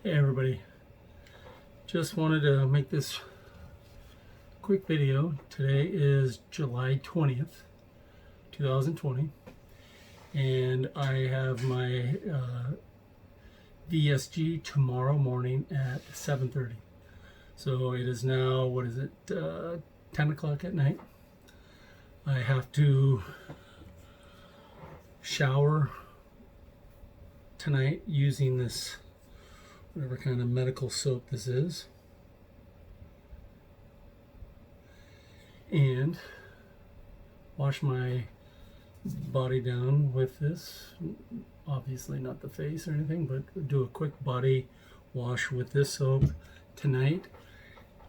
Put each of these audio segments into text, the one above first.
Hey everybody, just wanted to make this quick video. Today is July 20th, 2020, and I have my VSG tomorrow morning at 7:30. So it is now, what is it, 10 o'clock at night. I have to shower tonight using this whatever kind of medical soap this is, and wash my body down with this. Obviously not the face or anything, but do a quick body wash with this soap tonight.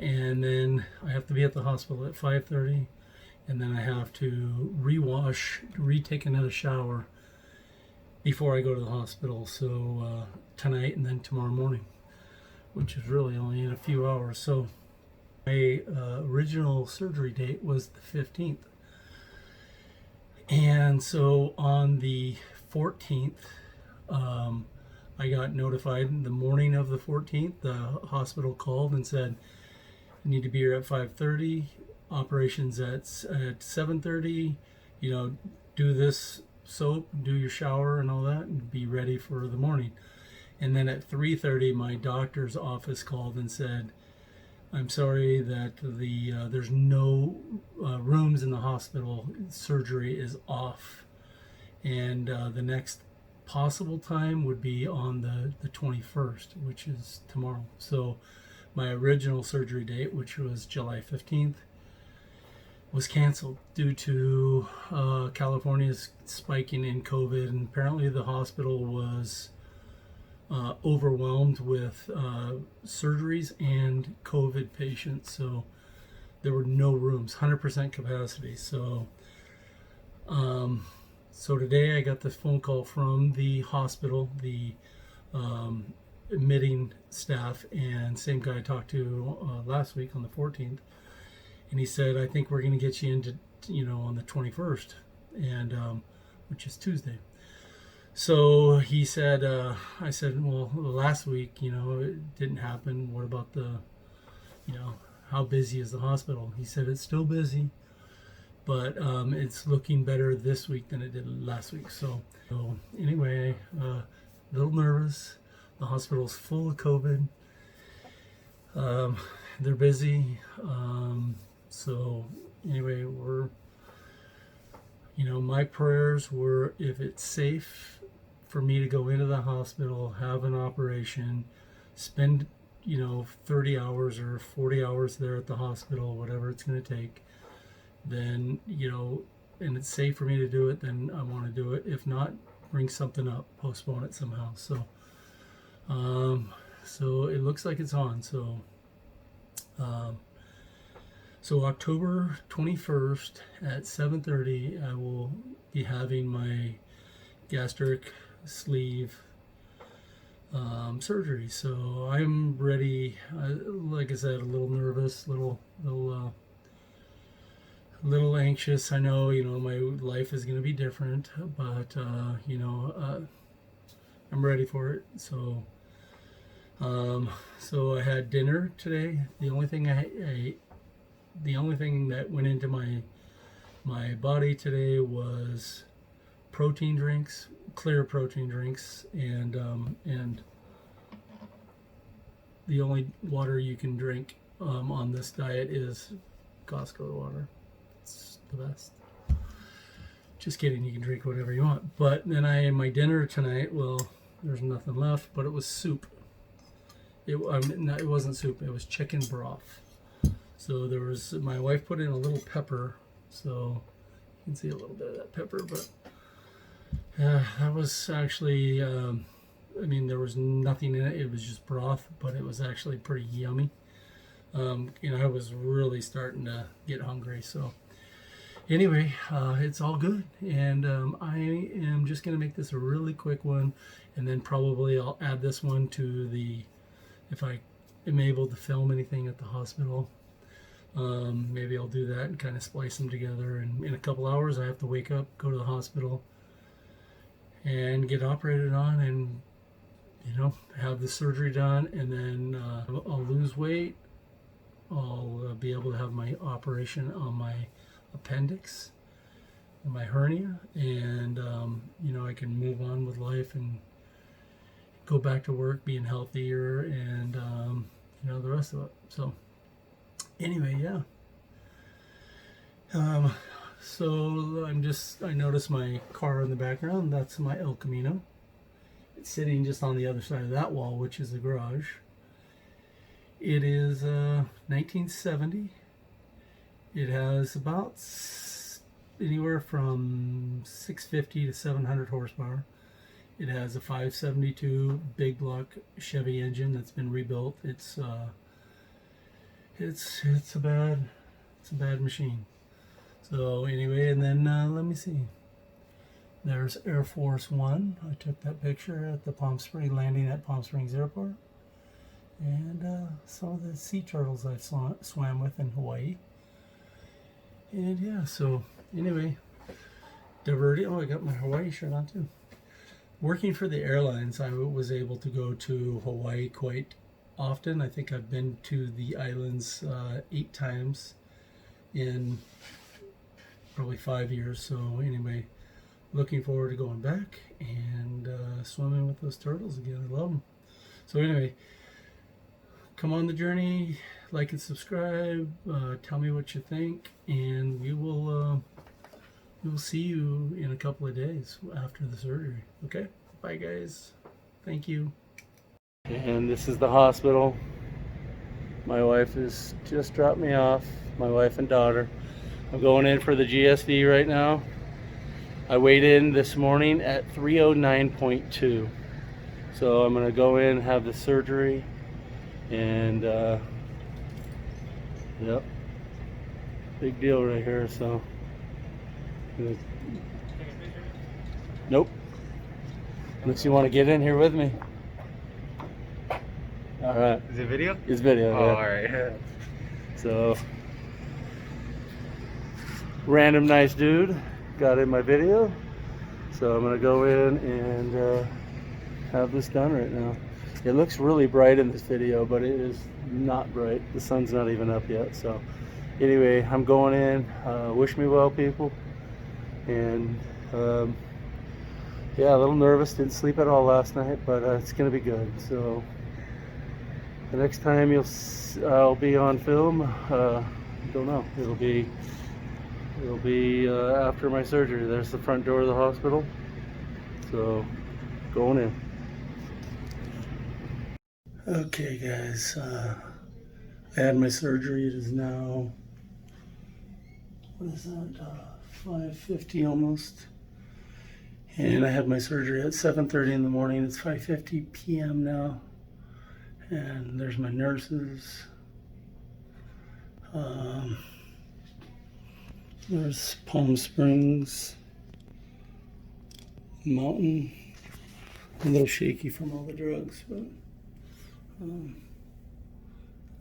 And then I have to be at the hospital at 5:30, and then I have to retake another shower before I go to the hospital. So tonight and then tomorrow morning, which is really only in a few hours. So my original surgery date was the 15th. And so on the 14th, I got notified the morning of the 14th. The hospital called and said, "You need to be here at 5:30, operations at 7:30, do this soap, do your shower and all that, and be ready for the morning." And then at 3:30, my doctor's office called and said, "I'm sorry that there's no rooms in the hospital. Surgery is off, and the next possible time would be on the 21st, which is tomorrow." So my original surgery date, which was July 15th, was canceled due to California's spiking in COVID, and apparently the hospital was overwhelmed with surgeries and COVID patients, so there were no rooms, 100% capacity. So today I got this phone call from the hospital, the admitting staff, and same guy I talked to last week on the 14th, and he said, "I think we're going to get you into on the 21st, and which is Tuesday." So he said, I said, "Well, last week, it didn't happen. What about how busy is the hospital?" He said, "It's still busy, but it's looking better this week than it did last week." So anyway, a little nervous. The hospital's full of COVID. They're busy. So anyway, my prayers were, if it's safe for me to go into the hospital, have an operation, spend 30 hours or 40 hours there at the hospital, whatever it's going to take, then and it's safe for me to do it, then I want to do it. If not, bring something up, postpone it somehow. So it looks like it's on. So October 21st at 7:30, I will be having my gastric sleeve surgery. So I'm ready. Like I said, a little nervous, little anxious. I know, my life is going to be different, but I'm ready for it. So I had dinner today. The only thing that went into my body today was protein drinks, clear protein drinks, and the only water you can drink on this diet is Costco water. It's the best. Just kidding, you can drink whatever you want. But then my dinner tonight, well, there's nothing left, but it was soup. It wasn't soup, it was chicken broth. So my wife put in a little pepper, so you can see a little bit of that pepper, but that was actually, there was nothing in it. It was just broth, but it was actually pretty yummy. I was really starting to get hungry. So anyway, it's all good. And I am just going to make this a really quick one. And then probably I'll add this one to if I am able to film anything at the hospital. Maybe I'll do that and kind of splice them together. And in a couple hours, I have to wake up, go to the hospital, and get operated on, and have the surgery done, and then I'll lose weight. I'll be able to have my operation on my appendix, my hernia, and I can move on with life and go back to work being healthier, and the rest of it. So anyway, yeah. So I noticed my car in the background. That's my El Camino. It's sitting just on the other side of that wall, which is the garage. It is 1970. It has about anywhere from 650 to 700 horsepower. It has a 572 big block Chevy engine that's been rebuilt. It's a bad machine. So anyway, and then let me see. There's Air Force One. I took that picture at the landing at Palm Springs Airport. And some of the sea turtles I swam with in Hawaii. And yeah, so anyway, diverting. Oh, I got my Hawaii shirt on too. Working for the airlines, I was able to go to Hawaii quite often. I think I've been to the islands 8 times in probably 5 years. So anyway, looking forward to going back and swimming with those turtles again. I love them. So anyway, come on the journey, like and subscribe, tell me what you think, and we will see you in a couple of days after the surgery. Okay, bye guys, thank you. And this is the hospital. My wife has just dropped me off, my wife and daughter. I'm going in for the GSV right now. I weighed in this morning at 309.2. So I'm gonna go in, have the surgery, and yep, big deal right here. So nope, unless you want to get in here with me. All right, is it video? It's video. Oh, yeah. all right. So random nice dude got in my video, so I'm gonna go in and have this done right now. It looks really bright in this video, but it is not bright. The sun's not even up yet. So anyway, I'm going in. Wish me well, people. And yeah, a little nervous. Didn't sleep at all last night, but it's gonna be good. So the next time I'll be on film, don't know. It'll be after my surgery. There's the front door of the hospital. So going in. Okay guys, I had my surgery. It is now, what is that, 5:50 almost. And I had my surgery at 7:30 in the morning. It's 5:50 p.m. now. And there's my nurses. There's Palm Springs Mountain. A little shaky from all the drugs, but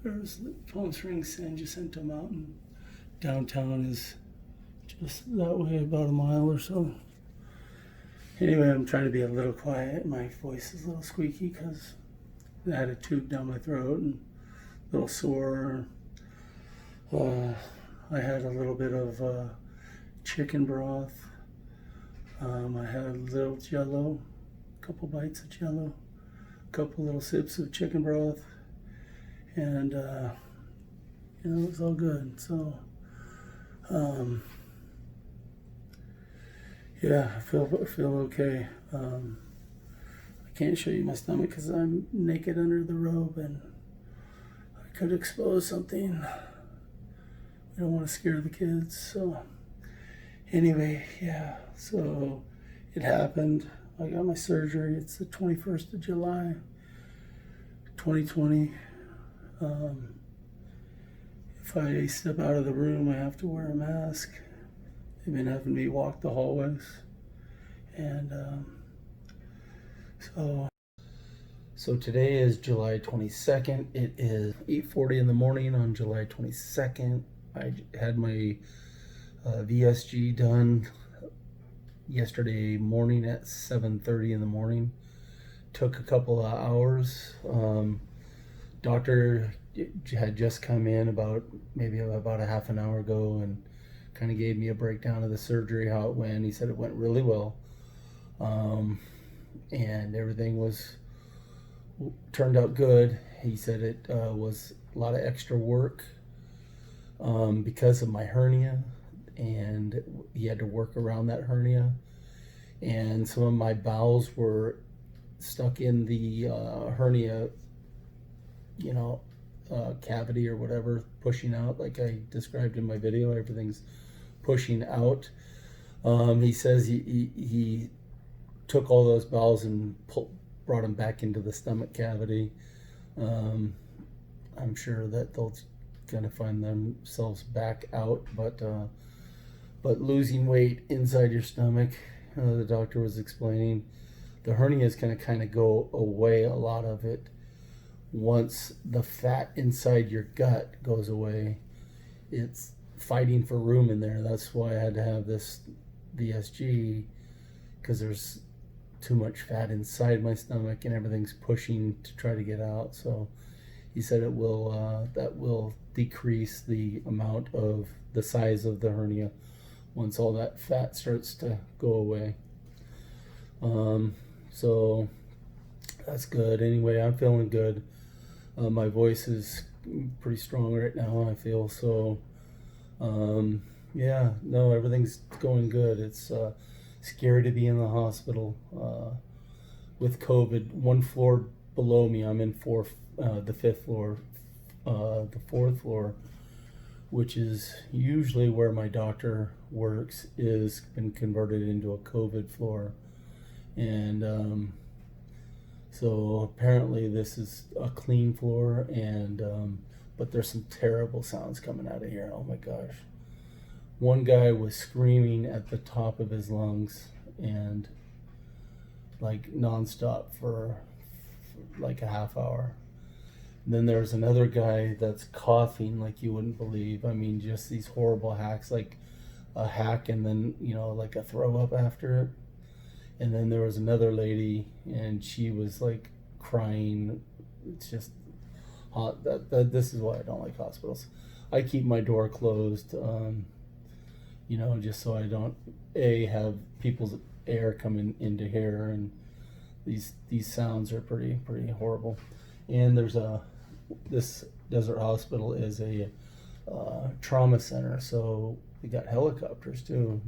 there's the Palm Springs San Jacinto Mountain. Downtown is just that way, about a mile or so. Anyway, I'm trying to be a little quiet. My voice is a little squeaky because I had a tube down my throat and a little sore. I had a little bit of chicken broth. I had a little Jello, a couple bites of Jello, a couple little sips of chicken broth, and it was all good. So yeah, I feel okay. I can't show you my stomach because I'm naked under the robe and I could expose something. I don't want to scare the kids. So anyway, yeah, so it happened. I got my surgery. It's the 21st of July, 2020. If I step out of the room, I have to wear a mask. They've been having me walk the hallways. And so today is July 22nd. It is 8:40 in the morning on July 22nd. I had my VSG done yesterday morning at 7:30 in the morning. took a couple of hours. Doctor had just come in maybe about a half an hour ago and kind of gave me a breakdown of the surgery, how it went. He said it went really well, and everything turned out good. He said it was a lot of extra work because of my hernia, and he had to work around that hernia, and some of my bowels were stuck in the hernia, cavity or whatever, pushing out like I described in my video. Everything's pushing out. He says he took all those bowels and brought them back into the stomach cavity. I'm sure that they'll kind of find themselves back out, but losing weight inside your stomach, the doctor was explaining, the hernia is going to kind of go away, a lot of it, once the fat inside your gut goes away. It's fighting for room in there. That's why I had to have this VSG, because there's too much fat inside my stomach and everything's pushing to try to get out. So he said that will decrease the amount of the size of the hernia once all that fat starts to go away. So that's good. Anyway, I'm feeling good. My voice is pretty strong right now, I feel. So yeah, no, everything's going good. It's scary to be in the hospital with COVID. One floor below me, I'm in the fifth floor. The fourth floor, which is usually where my doctor works, is been converted into a COVID floor. And so apparently this is a clean floor, and but there's some terrible sounds coming out of here. Oh my gosh. One guy was screaming at the top of his lungs and like nonstop for like a half hour. And then there's another guy that's coughing like you wouldn't believe. I mean, just these horrible hacks, like a hack and then, like a throw up after it. And then there was another lady, and she was like crying. It's just hot. This is why I don't like hospitals. I keep my door closed, just so I don't have people's air coming into here, and these sounds are pretty horrible. And there's this Desert Hospital is a trauma center, so we got helicopters too.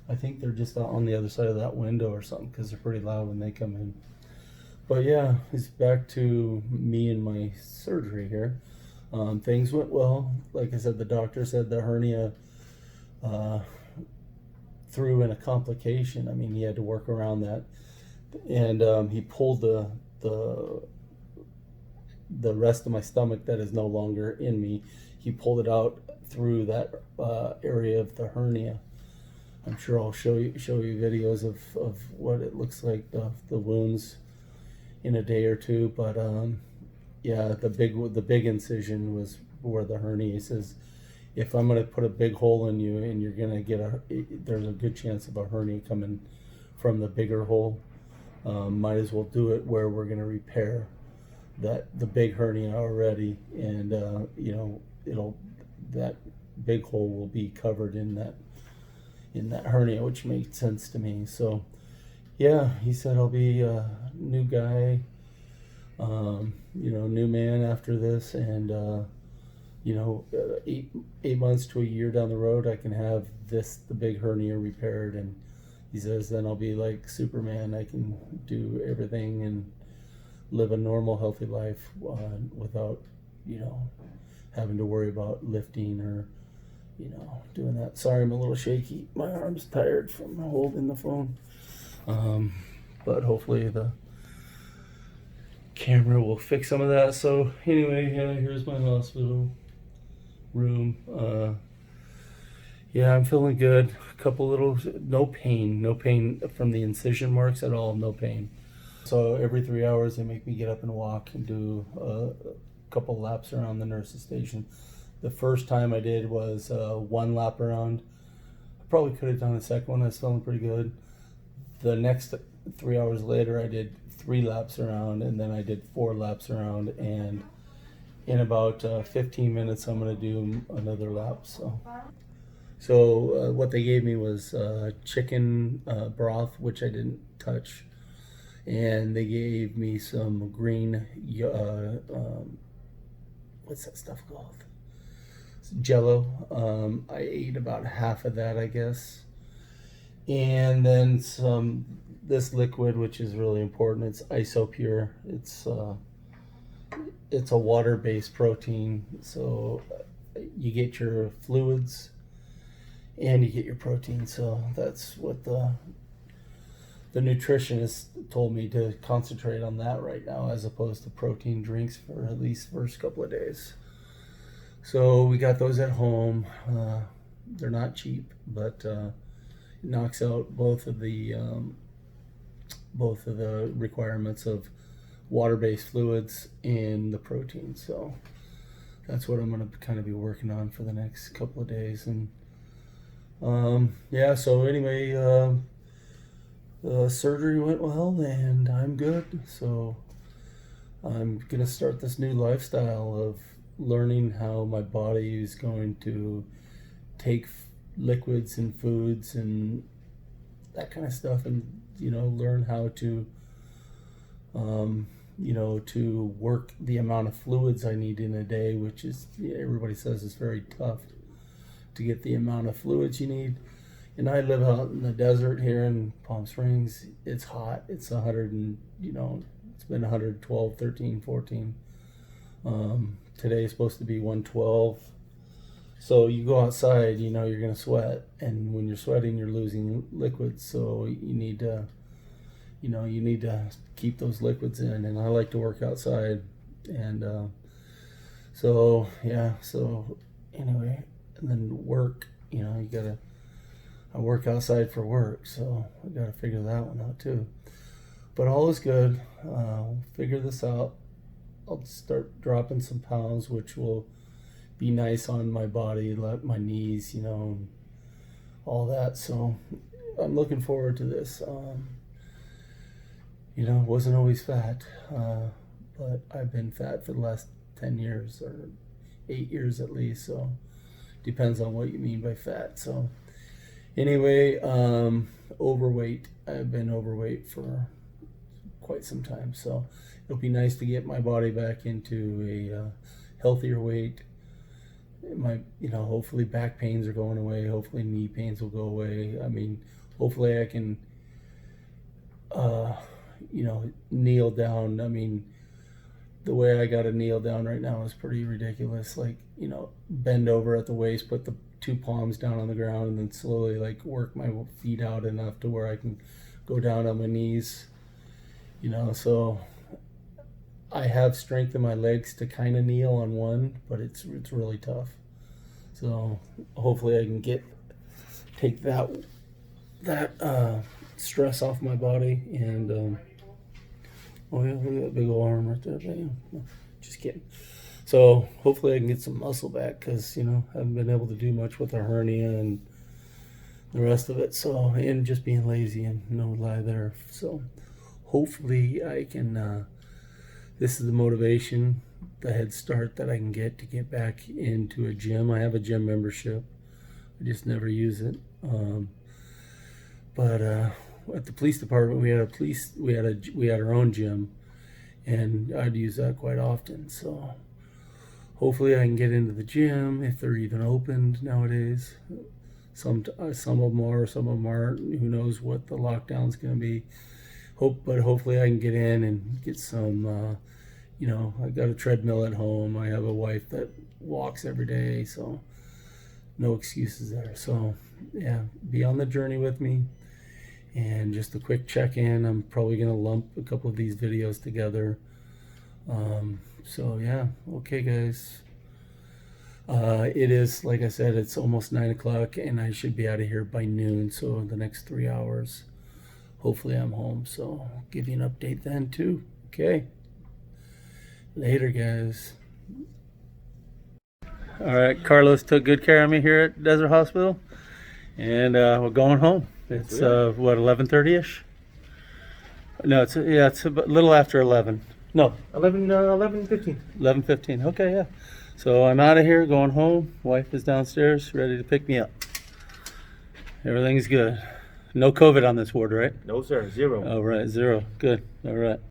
I think they're just on the other side of that window or something, because they're pretty loud when they come in. But yeah, it's back to me and my surgery here. Things went well. Like I said, the doctor said the hernia threw in a complication. I mean, he had to work around that, and he pulled the rest of my stomach that is no longer in me. He pulled it out through that area of the hernia. I'm sure I'll show you videos of what it looks like, the wounds, in a day or two. But yeah, the big incision was where the hernia. He says, if I'm gonna put a big hole in you and you're gonna get there's a good chance of a hernia coming from the bigger hole, might as well do it where we're gonna repair the big hernia already, and that big hole will be covered in that hernia, which made sense to me. So yeah, he said I'll be a new guy, new man after this, and 8 months to a year down the road, I can have the big hernia repaired, and he says then I'll be like Superman. I can do everything and live a normal, healthy life without, having to worry about lifting or, doing that. Sorry, I'm a little shaky. My arm's tired from holding the phone. But hopefully the camera will fix some of that. So anyway, yeah, here's my hospital room. Yeah, I'm feeling good. A couple little, no pain from the incision marks at all, no pain. So every 3 hours they make me get up and walk and do a couple laps around the nurse's station. The first time I did was 1 lap around. I probably could have done a second one. I was feeling pretty good. The next 3 hours later, I did 3 laps around, and then I did 4 laps around, and in about 15 minutes, I'm gonna do another lap. So what they gave me was chicken broth, which I didn't touch, and they gave me some green, what's that stuff called? Jello. I ate about half of that, I guess. And then this liquid, which is really important. It's IsoPure. It's a water-based protein, so you get your fluids and you get your protein. So that's what the nutritionist told me to concentrate on that right now, as opposed to protein drinks for at least first couple of days. So we got those at home. They're not cheap, but it knocks out both of the requirements of water-based fluids and the protein. So that's what I'm going to kind of be working on for the next couple of days. And yeah, so anyway, the surgery went well and I'm good. So I'm going to start this new lifestyle of learning how my body is going to take liquids and foods and that kind of stuff, and learn how to to work the amount of fluids I need in a day, which is, everybody says it's very tough to get the amount of fluids you need. And I live out in the desert here in Palm Springs. It's hot. It's 100 and it's been 112, 13, 14. Today is supposed to be 112. So you go outside, you're going to sweat, and when you're sweating, you're losing liquids. So you need to keep those liquids in. And I like to work outside, and so anyway, and then work. I work outside for work, so I gotta figure that one out too. But all is good. Figure this out. I'll start dropping some pounds, which will be nice on my body, like my knees, all that. So I'm looking forward to this. Wasn't always fat, but I've been fat for the last 10 years or 8 years at least. So depends on what you mean by fat. So anyway, overweight. I've been overweight for quite some time, so it'll be nice to get my body back into a healthier weight. Hopefully back pains are going away. Hopefully knee pains will go away. I mean, hopefully I can, kneel down. I mean, the way I got to kneel down right now is pretty ridiculous. Like, bend over at the waist, put the 2 palms down on the ground, and then slowly work my feet out enough to where I can go down on my knees. So I have strength in my legs to kind of kneel on one, but it's really tough. So hopefully I can take that stress off my body. And oh yeah, look at that big old arm right there. Bam. No, just kidding. So hopefully I can get some muscle back, because I haven't been able to do much with the hernia and the rest of it. So, and just being lazy, and no lie there. So hopefully I can, this is the motivation, the head start that I can get to get back into a gym. I have a gym membership. I just never use it. But at the police department, we had our own gym, and I'd use that quite often. So hopefully I can get into the gym, if they're even opened nowadays. Some of them are, some of them aren't. Who knows what the lockdown's going to be. But hopefully I can get in and get some, I got a treadmill at home. I have a wife that walks every day, so no excuses there. So yeah, be on the journey with me. And just a quick check-in. I'm probably going to lump a couple of these videos together. So yeah, okay guys. It is, like I said, it's almost 9 o'clock, and I should be out of here by noon. So the next 3 hours, hopefully I'm home. So I'll give you an update then too. Okay. Later, guys. All right, Carlos took good care of me here at Desert Hospital, and we're going home. It's what, 11:30ish? No, it's a little after 11. No, 11:15. 11:15. Okay, yeah. So I'm out of here, going home. Wife is downstairs, ready to pick me up. Everything's good. No COVID on this ward, right? No, sir. 0. All right, 0. Good. All right.